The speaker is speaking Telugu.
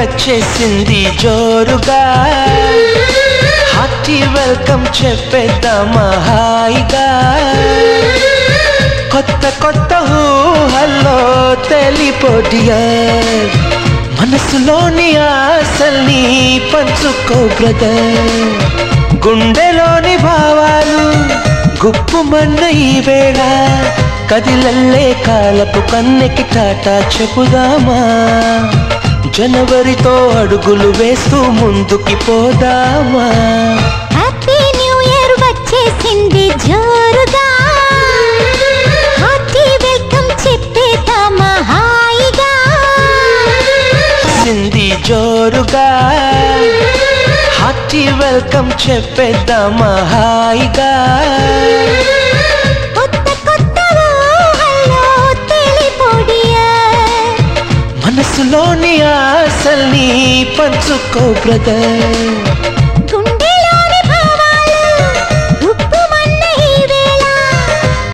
వచ్చేసింది జోరుగా హార్టీ వెల్కమ్ చెప్పేద్దామా హాయిగా కొత్త కొత్త ఊహల్లో తెలిపోడియర్ మనసులోని ఆశల్ని పంచుకో బ్రదర్ గుండెలోని భావాలు గుప్పుమన్న ఈ వేళ కదిలల్లే కాలపు కన్నెకి టాటా చెప్పుదామా జనవరితో అడుగులు వేస్తూ ముందుకి పోదామా హ్యాపీ న్యూ ఇయర్ వచ్చేసింది జోరుగా హార్టీ వెల్కమ్ చెప్పేద్దామా హాయిగా సింది జోరుగా హార్టీ వెల్కమ్ చెప్పేద్దామా హాయిగా కొత్త కొత్త ఊహల్లో తెలిపోడియర్ మనసులోని ఆశల్ని పంచుకో బ్రదర్